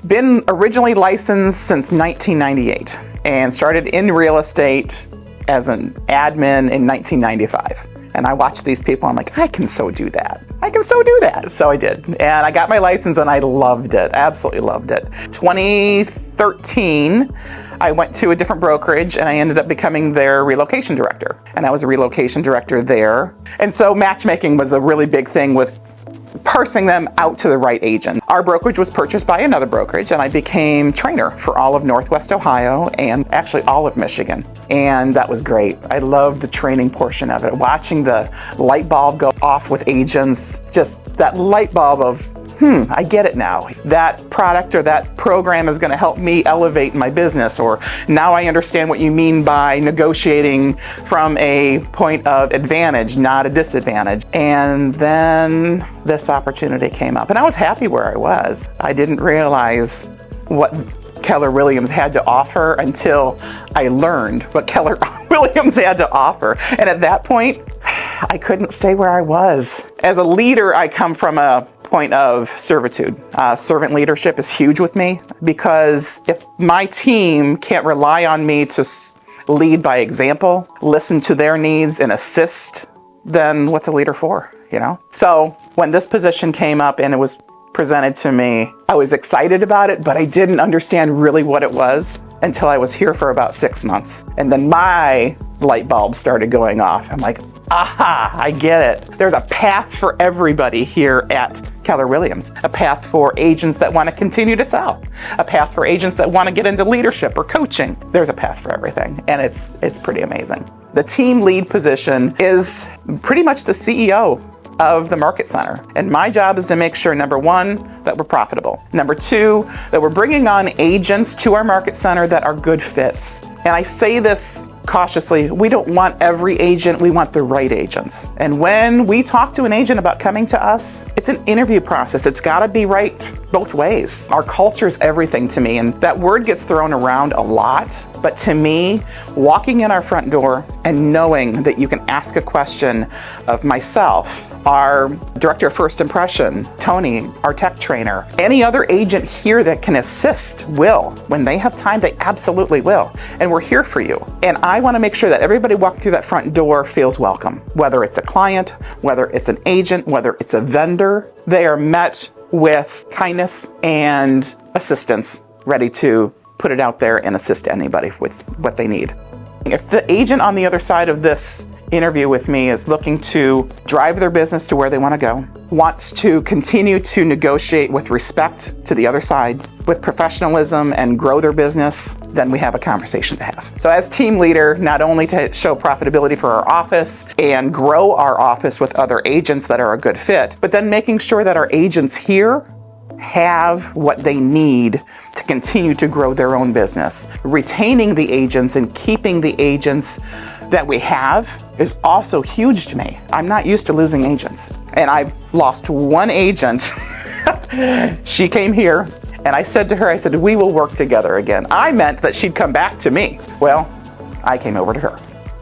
been originally licensed since 1998 and started in real estate as an admin in 1995. And I watched these people, I'm like, I can so do that. I can so do that. So I did. And I got my license and I loved it. Absolutely loved it. 2013, I went to a different brokerage and I ended up becoming their relocation director. And I was a relocation director there. And so matchmaking was a really big thing with parsing them out to the right agent. Our brokerage was purchased by another brokerage and I became trainer for all of Northwest Ohio and actually all of Michigan. And that was great. I loved the training portion of it. Watching the light bulb go off with agents, just that light bulb of, I get it now. That product or that program is going to help me elevate my business, or now I understand what you mean by negotiating from a point of advantage, not a disadvantage. And then this opportunity came up and I was happy where I was. I didn't realize what Keller Williams had to offer until I learned what Keller Williams had to offer. And at that point, I couldn't stay where I was. As a leader, I come from a point of servitude. Servant leadership is huge with me, because if my team can't rely on me to lead by example, listen to their needs and assist, then what's a leader for, you know? So when this position came up and it was presented to me, I was excited about it, but I didn't understand really what it was until I was here for about 6 months. And then my light bulb started going off. I'm like, aha, I get it. There's a path for everybody here at Keller Williams. A path for agents that want to continue to sell. A path for agents that want to get into leadership or coaching. There's a path for everything, and it's pretty amazing. The team lead position is pretty much the CEO of the market center. And my job is to make sure, number one, that we're profitable. Number two, that we're bringing on agents to our market center that are good fits. And I say this cautiously, we don't want every agent, we want the right agents. And when we talk to an agent about coming to us, it's an interview process. It's gotta be right both ways. Our culture is everything to me, and that word gets thrown around a lot. But to me, walking in our front door and knowing that you can ask a question of myself, our director of first impression, Tony, our tech trainer, any other agent here that can assist will. When they have time, they absolutely will. And we're here for you. And I want to make sure that everybody walking through that front door feels welcome. Whether it's a client, whether it's an agent, whether it's a vendor, they are met with kindness and assistance, ready to put it out there and assist anybody with what they need. If the agent on the other side of this interview with me is looking to drive their business to where they want to go, wants to continue to negotiate with respect to the other side, with professionalism, and grow their business, then we have a conversation to have. So as team leader, not only to show profitability for our office and grow our office with other agents that are a good fit, but then making sure that our agents here have what they need to continue to grow their own business. Retaining the agents and keeping the agents that we have is also huge to me. I'm not used to losing agents. And I've lost one agent. She came here and I said to her, I said, we will work together again. I meant that she'd come back to me. Well, I came over to her.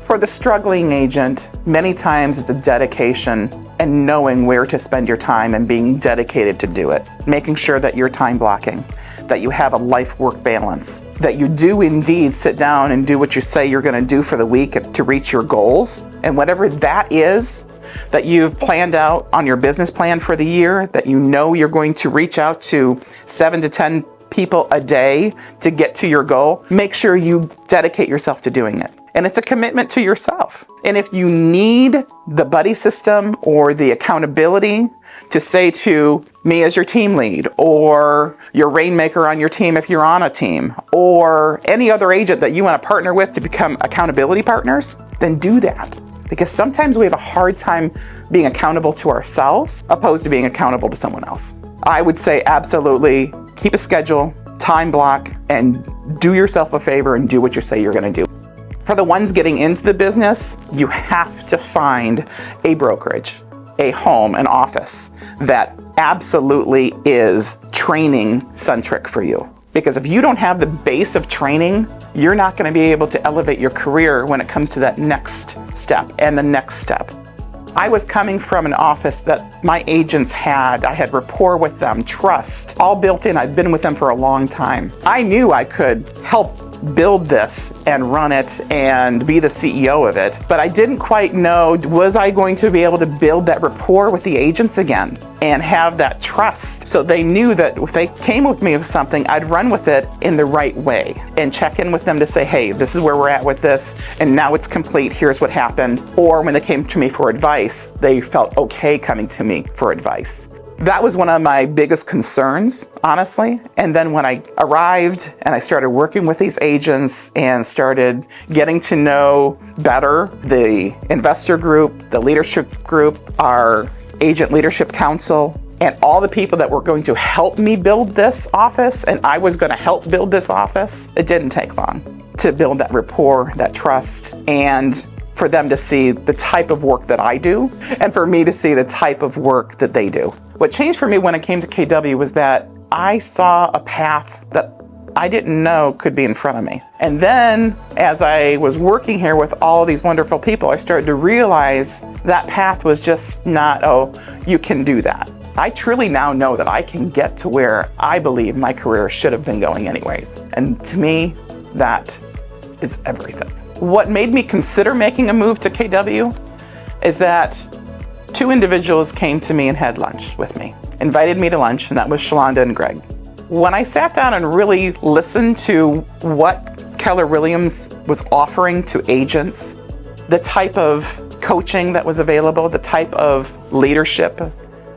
For the struggling agent, many times it's a dedication and knowing where to spend your time and being dedicated to do it. Making sure that you're time blocking, that you have a life-work balance, that you do indeed sit down and do what you say you're going to do for the week to reach your goals. And whatever that is that you've planned out on your business plan for the year, that you know you're going to reach out to 7 to 10 people a day to get to your goal, make sure you dedicate yourself to doing it. And it's a commitment to yourself. And if you need the buddy system or the accountability to say to me as your team lead, or your rainmaker on your team if you're on a team, or any other agent that you want to partner with to become accountability partners, then do that. Because sometimes we have a hard time being accountable to ourselves opposed to being accountable to someone else. I would say absolutely keep a schedule, time block, and do yourself a favor and do what you say you're going to do. For the ones getting into the business, you have to find a brokerage, a home, an office that absolutely is training centric for you. Because if you don't have the base of training, you're not going to be able to elevate your career when it comes to that next step and the next step. I was coming from an office that my agents had. I had rapport with them, trust, all built in. I'd been with them for a long time. I knew I could help build this and run it and be the CEO of it, but I didn't quite know, was I going to be able to build that rapport with the agents again and have that trust, so they knew that if they came with me with something, I'd run with it in the right way and check in with them to say, hey, this is where we're at with this, and now it's complete, here's what happened. Or when they came to me for advice, they felt okay coming to me for advice. That was one of my biggest concerns, honestly. And then when I arrived and I started working with these agents and started getting to know better the investor group, the leadership group, our agent leadership council, and all the people that were going to help me build this office, and I was going to help build this office, it didn't take long to build that rapport, that trust, and for them to see the type of work that I do, and for me to see the type of work that they do. What changed for me when I came to KW was that I saw a path that I didn't know could be in front of me. And then as I was working here with all these wonderful people, I started to realize that path was just not, oh, you can do that. I truly now know that I can get to where I believe my career should have been going anyways. And to me, that is everything. What made me consider making a move to KW is that two individuals came to me and had lunch with me, invited me to lunch, and that was Shalonda and Greg. When I sat down and really listened to what Keller Williams was offering to agents, the type of coaching that was available, the type of leadership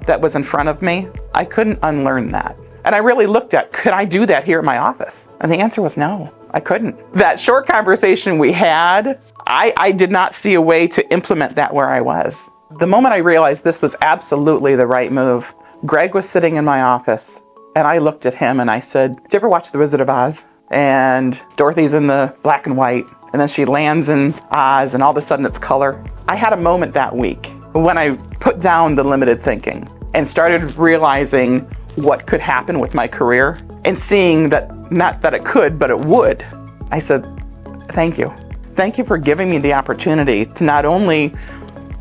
that was in front of me, I couldn't unlearn that. And I really looked at, could I do that here in my office? And the answer was no, I couldn't. That short conversation we had, I did not see a way to implement that where I was. The moment I realized this was absolutely the right move, Greg was sitting in my office and I looked at him and I said, "Did you ever watch The Wizard of Oz?" And Dorothy's in the black and white, and then she lands in Oz and all of a sudden it's color. I had a moment that week when I put down the limited thinking and started realizing what could happen with my career and seeing that, not that it could, but it would. I said, thank you. Thank you for giving me the opportunity to not only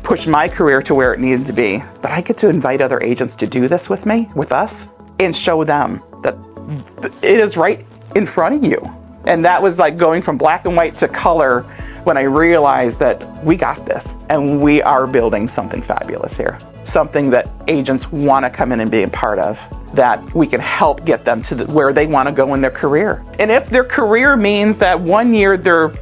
push my career to where it needed to be, but I get to invite other agents to do this with me, with us, and show them that it is right in front of you. And that was like going from black and white to color when I realized that we got this and we are building something fabulous here. Something that agents want to come in and be a part of, that we can help get them to where they want to go in their career. And if their career means that one year they're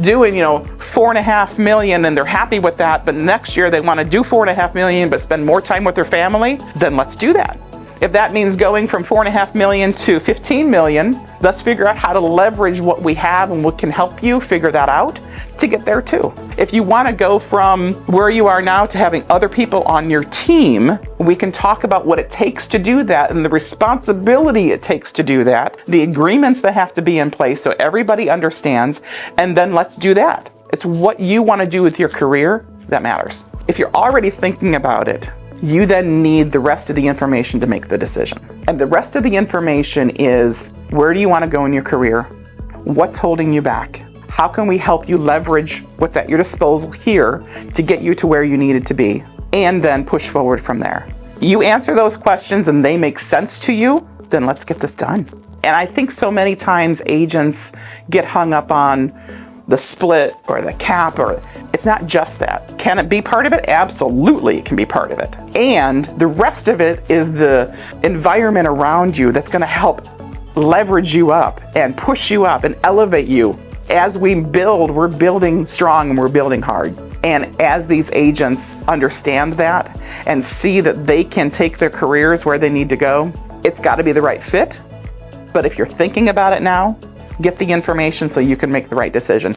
doing, $4.5 million and they're happy with that, but next year they want to do $4.5 million but spend more time with their family, then let's do that. If that means going from $4.5 million to $15 million, let's figure out how to leverage what we have and what can help you figure that out to get there too. If you want to go from where you are now to having other people on your team, we can talk about what it takes to do that and the responsibility it takes to do that, the agreements that have to be in place so everybody understands, and then let's do that. It's what you want to do with your career that matters. If you're already thinking about it, you then need the rest of the information to make the decision. And the rest of the information is, where do you want to go in your career? What's holding you back? How can we help you leverage what's at your disposal here to get you to where you need it to be? And then push forward from there. You answer those questions and they make sense to you, then let's get this done. And I think so many times agents get hung up on the split or the cap, or it's not just that. Can it be part of it? Absolutely, it can be part of it. And the rest of it is the environment around you that's going to help leverage you up and push you up and elevate you. As we build, we're building strong and we're building hard. And as these agents understand that and see that they can take their careers where they need to go, it's got to be the right fit. But if you're thinking about it now, get the information so you can make the right decision.